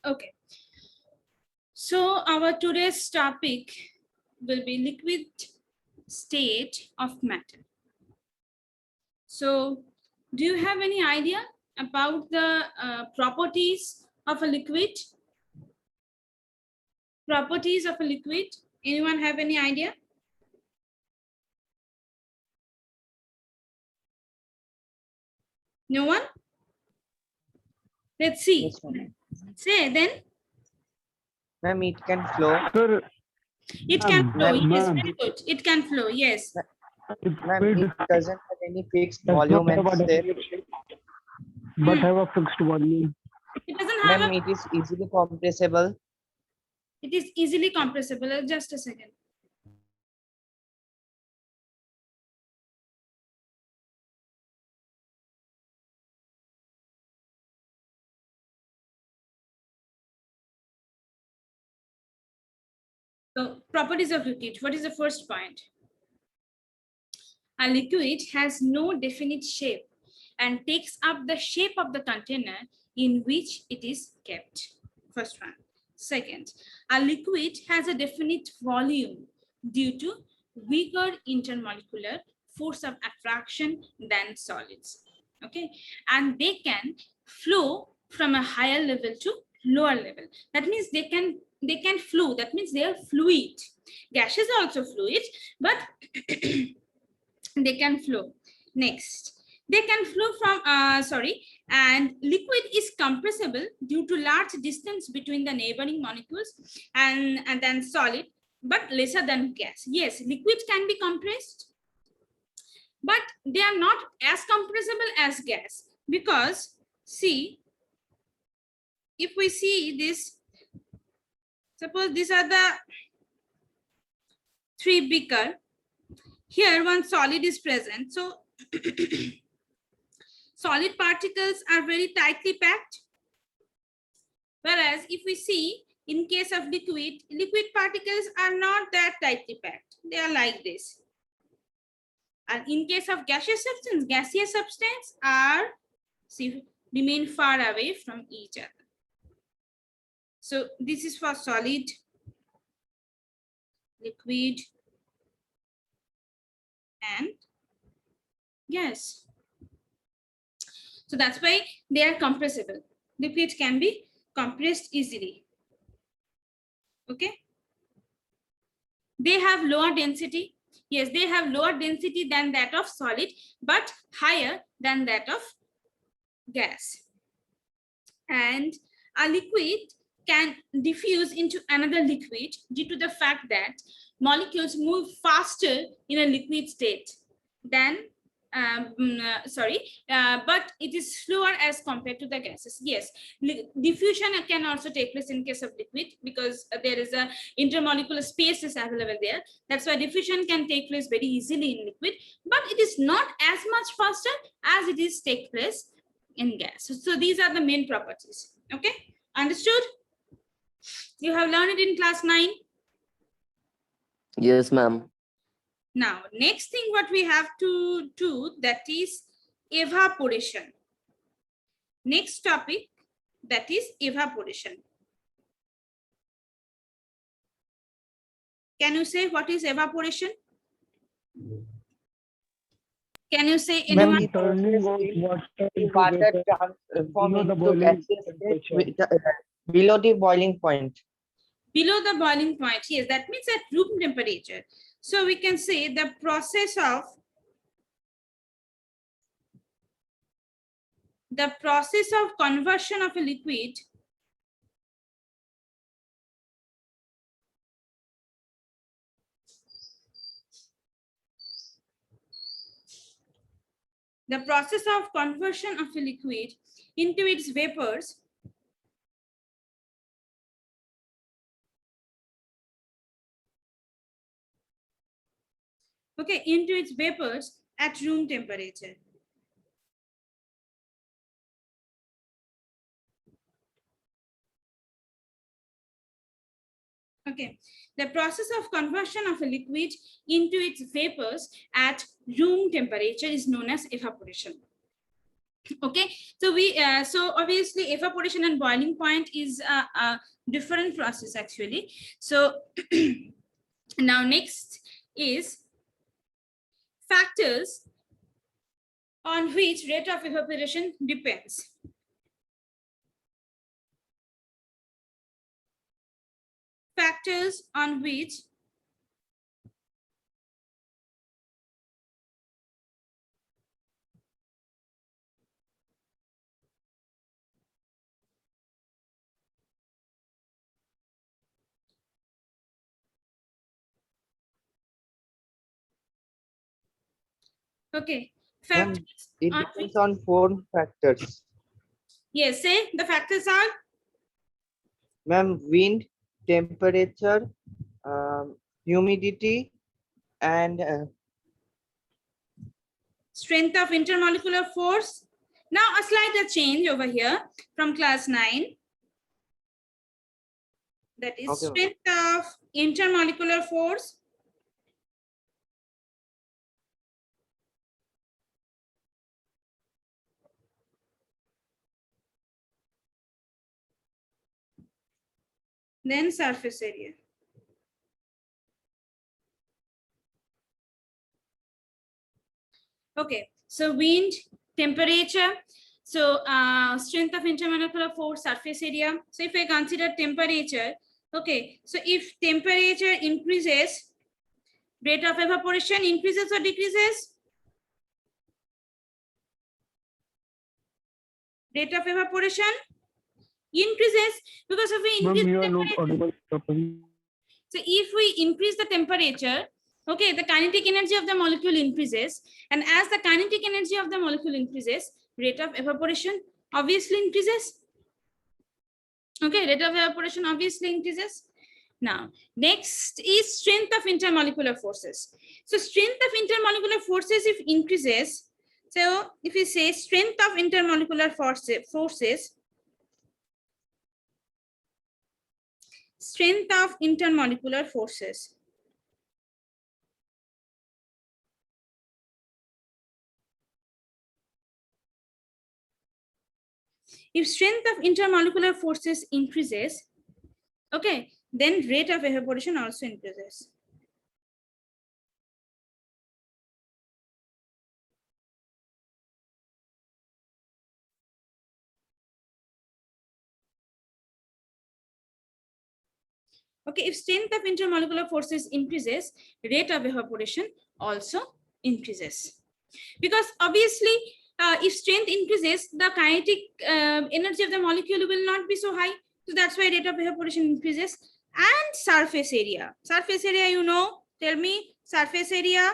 Okay. So our today's topic will be liquid state of matter. So do you have any idea about the properties of a liquid? Properties of a liquid? Anyone have any idea? No one? Let's see. Yes, ma'am. Say then. Ma'am, it can flow. Sir, It can flow. Ma'am, Yes, ma'am, very good. It can flow. Yes. ma'am, it doesn't have any fixed does volume not have and a shape. definite shape, but have a fixed volume. It doesn't have Ma'am, a. it is easily compressible. It is easily compressible. Just a second. So properties of liquid. What is the first point? A liquid has no definite shape and takes up the shape of the container in which it is kept. First one. Second, a liquid has a definite volume due to weaker intermolecular force of attraction than solids. Okay, and they can flow from a higher level to lower level. That means they can flow. That means they are fluid. Gases are also fluid, but they can flow. Next, they can flow from and liquid is compressible due to large distance between the neighboring molecules and then solid, but lesser than gas. Yes, liquid can be compressed, but they are not as compressible as gas, because see, if we see this, suppose these are the three beaker. Here one solid is present, so solid particles are very tightly packed. Whereas if we see in case of liquid particles are not that tightly packed. They are like this. And in case of gaseous substance are remain far away from each other. So this is for solid, liquid, and gas. So that's why they are compressible. Liquid can be compressed easily. Okay. They have lower density. Yes, they have lower density than that of solid, but higher than that of gas. And a liquid can diffuse into another liquid due to the fact that molecules move faster in a liquid state than but it is slower as compared to the gases. Yes, diffusion can also take place in case of liquid, because there is a intermolecular space is available there. That's why diffusion can take place very easily in liquid, but it is not as much faster as it is take place in gas. So these are the main properties. Okay, understood? You have learned it in class 9. Yes, ma'am. Now, next thing what we have to do, that is evaporation. Next topic, that is evaporation. Can you say what is evaporation? Can you say anyone? Ma'am, Turning of water into water vapor transform below the into boiling gaseous state temperature. below the boiling point. Below the boiling point. Yes, that means at room temperature. So we can say the process of conversion of a liquid into its vapors at room temperature. Okay, the process of conversion of a liquid into its vapors at room temperature is known as evaporation. Okay, so we so obviously evaporation and boiling point is a different process actually. So now next is factors on which rate of evaporation depends. Factors on which okay, Ma'am, factors it on depends which, on 4 factors. yes, say the factors are Ma'am, wind, temperature, humidity, and strength of intermolecular force. Now a slight change over here from class 9. That is okay, ma'am. strength of intermolecular force. Then surface area. Okay, so wind, temperature, so strength of intermolecular force, surface area. So if I consider temperature, okay, so if temperature increases, rate of evaporation increases or decreases? Rate of evaporation increases because if we Ma'am, increase you the are not temperature. audible properly. So if we increase the temperature, okay, the kinetic energy of the molecule increases, and as the kinetic energy of the molecule increases, rate of evaporation obviously increases. Okay, rate of evaporation obviously increases. Now, next is strength of intermolecular forces. So strength of intermolecular forces if increases, so if we say strength of intermolecular forces, strength of intermolecular forces. If strength of intermolecular forces increases, okay, then rate of evaporation also increases. Okay, if strength of intermolecular forces increases, rate of evaporation also increases. Because obviously, if strength increases, the kinetic energy of the molecule will not be so high. So that's why rate of evaporation increases. And surface area. Surface area, you know, tell me, surface area.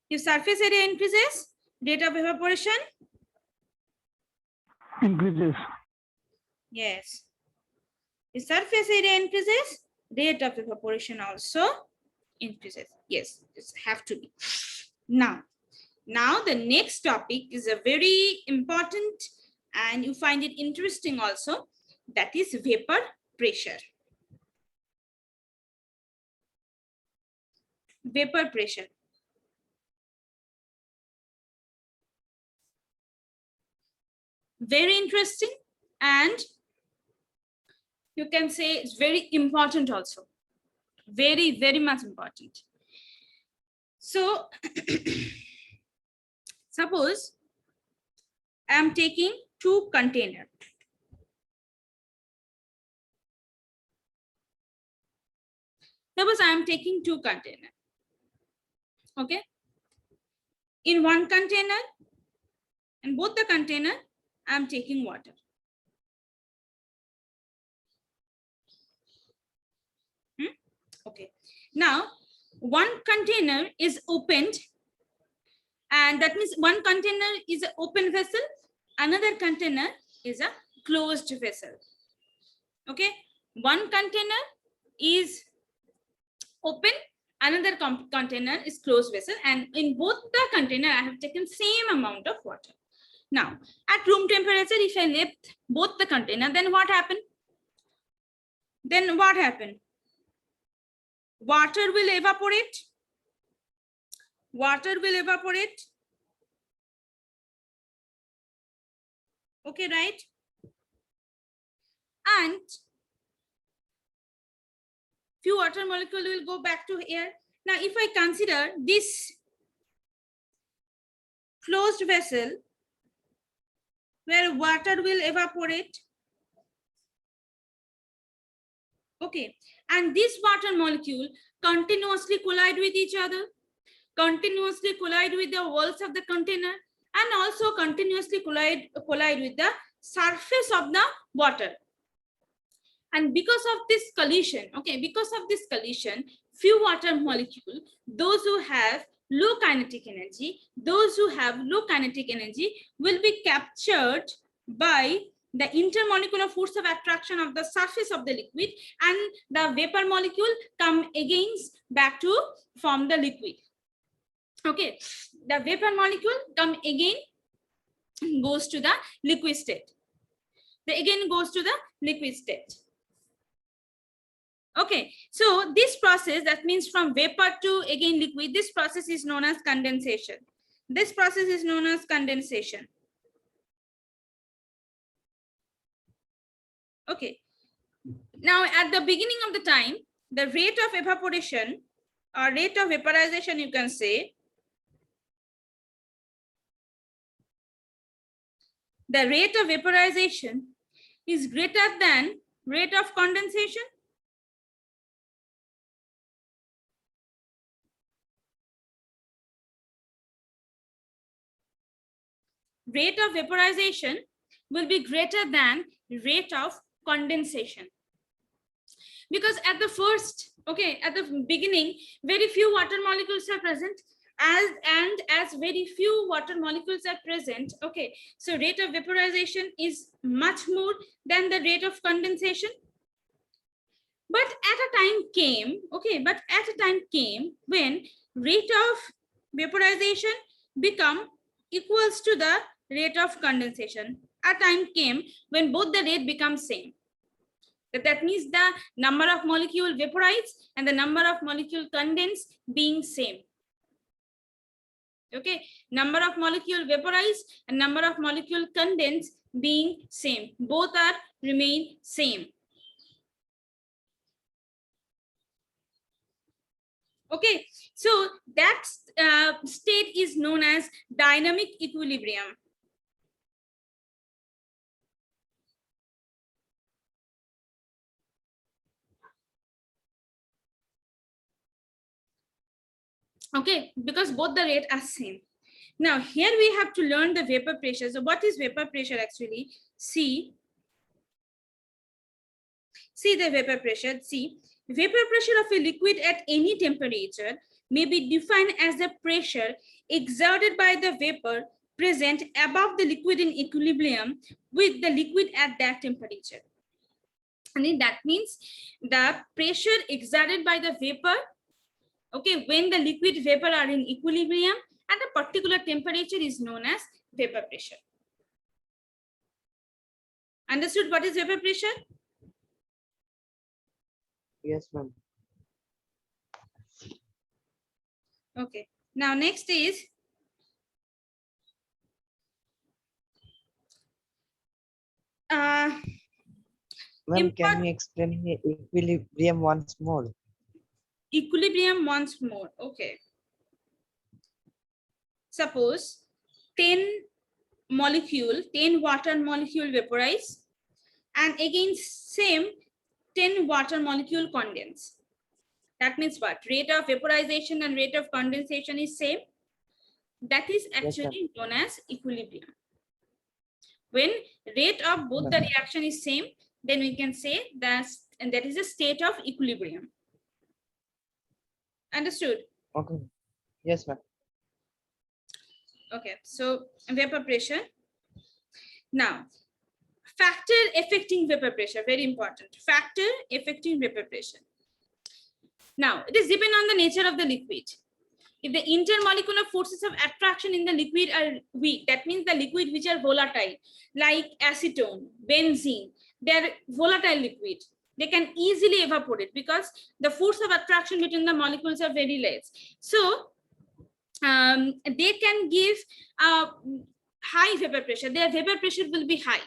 If surface area increases, rate of evaporation? Increases. Yes. If surface area increases, rate of evaporation also increases. Yes, it have to be. Now the next topic is a very important and you find it interesting also. That is vapor pressure. Vapor pressure. Very interesting and you can say it's very important also. Very, very much important. So suppose I am taking 2 containers. Suppose I am taking 2 containers. Okay. In one container, and both the container, I am taking water. Okay. Now, one container is opened, and that means one container is an open vessel, another container is a closed vessel. Okay. One container is open, another container is closed vessel, and in both the container, I have taken same amount of water. Now, at room temperature, if I left both the container, then what happened? Then what happened? Water will evaporate. Water will evaporate. Okay, right? And few water molecule will go back to air. Now, if I consider this closed vessel where water will evaporate, okay, and this water molecule continuously collide with each other, continuously collide with the walls of the container, and also continuously collide with the surface of the water. And because of this collision, few water molecules, those who have low kinetic energy will be captured by the intermolecular force of attraction of the surface of the liquid, and the vapor molecule come against back to form the liquid. Okay, the vapor molecule come again, goes to the liquid state. Okay, so this process, that means from vapor to again liquid, this process is known as condensation. Okay, now at the beginning of the time, the rate of evaporation or rate of vaporization, you can say, the rate of vaporization is greater than rate of condensation. Rate of vaporization will be greater than rate of condensation, because at the first, at the beginning, very few water molecules are present, as very few water molecules are present, okay, so rate of vaporization is much more than the rate of condensation. But at a time came, when rate of vaporization become equals to the rate of condensation. A time came when both the rate becomes same. That means the number of molecule vaporize and the number of molecule condense being same. Okay, number of molecule vaporize and number of molecule condense being same. Both are remain same. Okay, so that state is known as dynamic equilibrium. Okay, because both the rate are same. Now here we have to learn the vapor pressure. So what is vapor pressure actually? See the vapor pressure. See, vapor pressure of a liquid at any temperature may be defined as the pressure exerted by the vapor present above the liquid in equilibrium with the liquid at that temperature. And that means the pressure exerted by the vapor, okay, when the liquid vapor are in equilibrium at a particular temperature is known as vapor pressure. Understood what is vapor pressure? Yes, ma'am. Okay, now next is Ma'am, can you explain the equilibrium once more? Equilibrium once more. Okay, suppose 10 water molecule vaporize, and again same 10 water molecule condense. That means what? Rate of vaporization and rate of condensation is same. That is actually known as equilibrium. When rate of both the reaction is same, then we can say that is a state of equilibrium. Understood? Okay. Yes, ma'am. Okay, so vapor pressure. Now, factor affecting vapor pressure, very important. Factor affecting vapor pressure. Now, it is depend on the nature of the liquid. If the intermolecular forces of attraction in the liquid are weak, that means the liquid which are volatile, like acetone, benzene, they are volatile liquid. They can easily evaporate because the force of attraction between the molecules are very less. So they can give high vapor pressure, their vapor pressure will be high.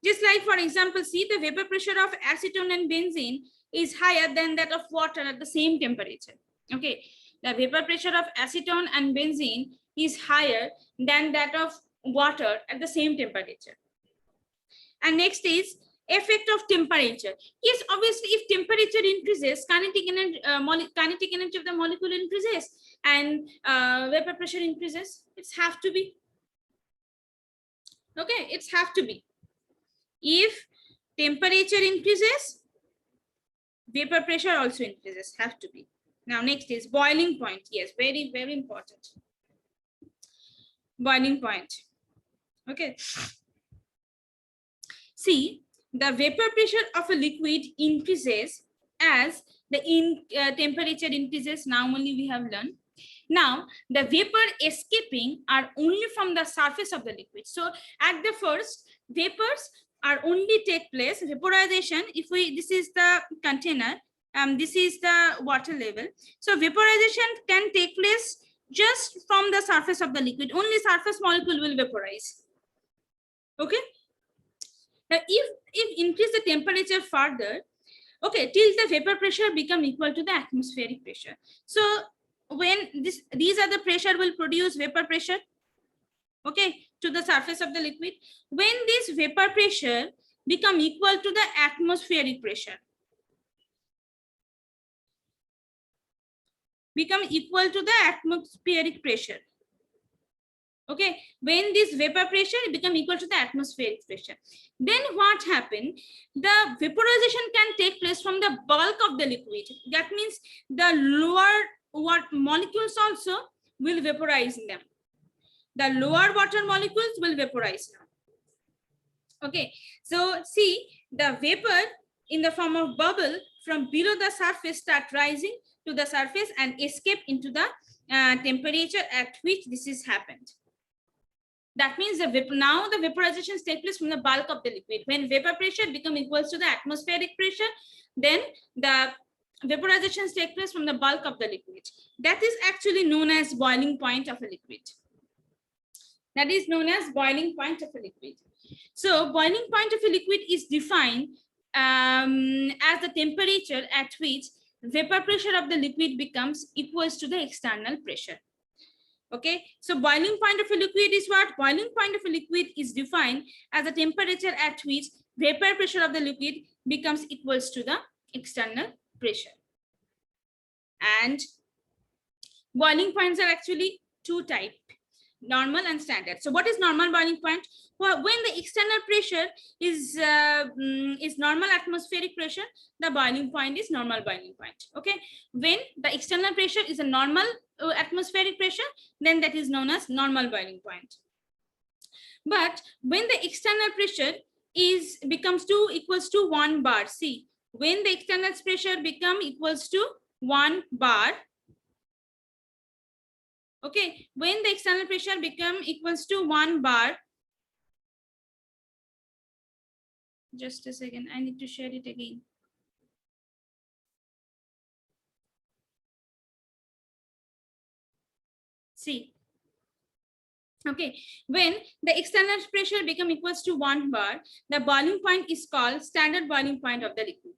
Just like, for example, see, the vapor pressure of acetone and benzene is higher than that of water at the same temperature. Okay, the vapor pressure of acetone and benzene is higher than that of water at the same temperature. And next is effect of temperature. Yes, obviously, if temperature increases, kinetic energy of the molecule increases, and vapor pressure increases. It's have to be. Okay, it's have to be. If temperature increases, vapor pressure also increases, have to be. Now, next is boiling point. Yes, very, very important. Boiling point. Okay. See, the vapor pressure of a liquid increases as the temperature increases. Now only we have learned. Now, the vapor escaping are only from the surface of the liquid. So, at the first, vapors are only take place, vaporization, if we, this is the container, this is the water level. So, vaporization can take place just from the surface of the liquid. Only surface molecule will vaporize. Okay. Now, if increase the temperature further, okay, till the vapor pressure become equal to the atmospheric pressure. So, when these are the pressure will produce vapor pressure, okay, to the surface of the liquid. When this vapor pressure become equal to the atmospheric pressure, okay, when this vapor pressure become equal to the atmospheric pressure, then what happened? The vaporization can take place from the bulk of the liquid. That means the lower molecules also will vaporize them. The lower water molecules will vaporize now. Okay, so see, the vapor in the form of bubble from below the surface start rising to the surface and escape into the temperature at which this is happened. That means now the vaporizations take place from the bulk of the liquid. When vapor pressure become equals to the atmospheric pressure, then the vaporizations take place from the bulk of the liquid. That is actually known as boiling point of a liquid. That is known as boiling point of a liquid. So boiling point of a liquid is defined as the temperature at which vapor pressure of the liquid becomes equals to the external pressure. Okay, so boiling point of a liquid is what? Boiling point of a liquid is defined as the temperature at which vapor pressure of the liquid becomes equals to the external pressure. And boiling points are actually two types, normal and standard. So what is normal boiling point? Well, when the external pressure is normal atmospheric pressure, the boiling point is normal boiling point. Okay, when the external pressure is a normal atmospheric pressure, then that is known as normal boiling point. But when the external pressure becomes equals to 1 bar, see, when the external pressure become equals to 1 bar, okay, when the external pressure become equals to 1 bar, just a second, I need to share it again. See, okay, when the external pressure become equals to 1 bar, the boiling point is called standard boiling point of the liquid.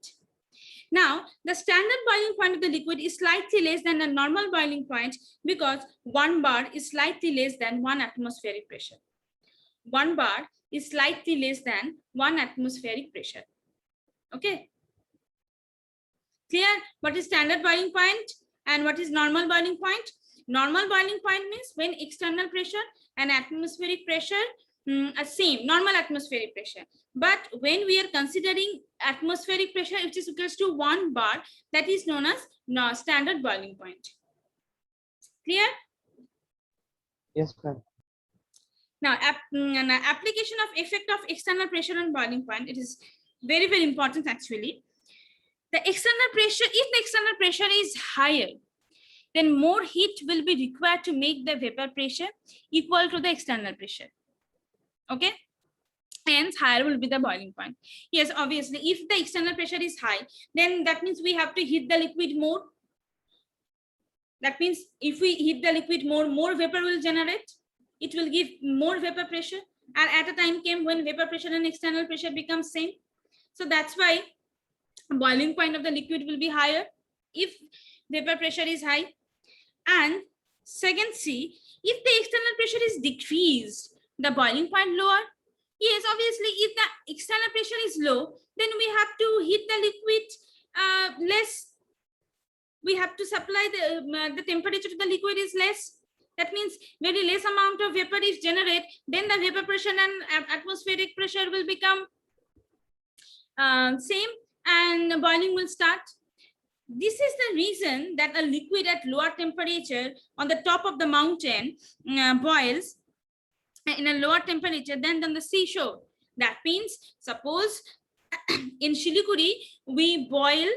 Now, the standard boiling point of the liquid is slightly less than the normal boiling point because 1 bar is slightly less than 1 atmospheric pressure. 1 bar is slightly less than 1 atmospheric pressure. Okay. Clear? What is standard boiling point and what is normal boiling point? Normal boiling point means when external pressure and atmospheric pressure are same, normal atmospheric pressure. But when we are considering atmospheric pressure, which is equals to 1 bar, that is known as standard boiling point. Clear? Yes, ma'am. Now, an application of effect of external pressure on boiling point, it is very, very important actually. The external pressure, if the external pressure is higher, then more heat will be required to make the vapor pressure equal to the external pressure. Okay? Hence, higher will be the boiling point. Yes, obviously, if the external pressure is high, then that means we have to heat the liquid more. That means if we heat the liquid more, more vapor will generate. it will give more vapor pressure. And at a time came when vapor pressure and external pressure becomes same. So that's why boiling point of the liquid will be higher if vapor pressure is high. And second, C, if the external pressure is decreased, the boiling point lower. Yes, obviously, if the external pressure is low, then we have to heat the liquid less. We have to supply the temperature to the liquid is less. That means very less amount of vapor is generated, then the vapor pressure and atmospheric pressure will become same and boiling will start. This is the reason that a liquid at lower temperature on the top of the mountain boils in a lower temperature than on the seashore. That means, suppose in Siliguri, we boil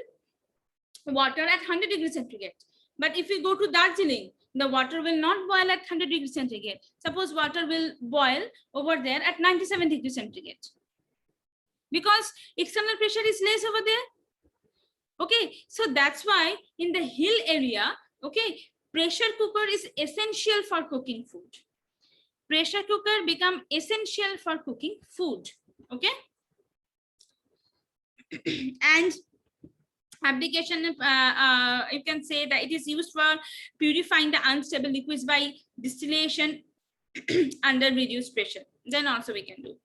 water at 100 degrees centigrade. But if we go to Darjeeling, the water will not boil at 100 degrees centigrade. Suppose water will boil over there at 97 degrees centigrade. Because external pressure is less over there. Okay, so that's why in the hill area, okay, pressure cooker is essential for cooking food. Pressure cooker become essential for cooking food. Okay. And application, you can say that it is used for purifying the unstable liquids by distillation under reduced pressure. Then also we can do.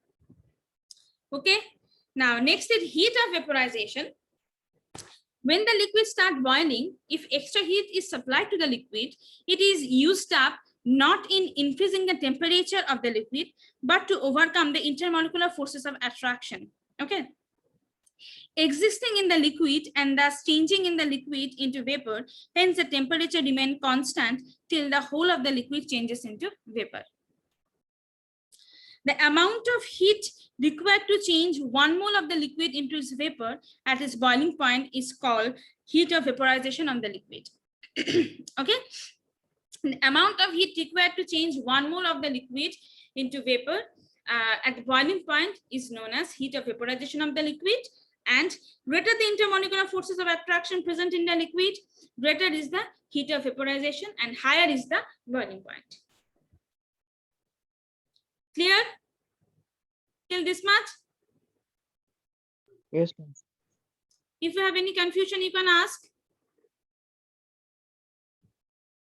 Okay. Now next is heat of vaporization. When the liquid starts boiling, if extra heat is supplied to the liquid, it is used up not in increasing the temperature of the liquid, but to overcome the intermolecular forces of attraction. Okay. Existing in the liquid and thus changing in the liquid into vapor, hence the temperature remains constant till the whole of the liquid changes into vapor. The amount of heat required to change 1 mole of the liquid into its vapor at its boiling point is called heat of vaporization of the liquid. Okay. The amount of heat required to change 1 mole of the liquid into vapor at the boiling point is known as heat of vaporization of the liquid. And greater the intermolecular forces of attraction present in the liquid, greater is the heat of vaporization and higher is the boiling point. Clear? Till this much? Yes, ma'am. If you have any confusion, you can ask.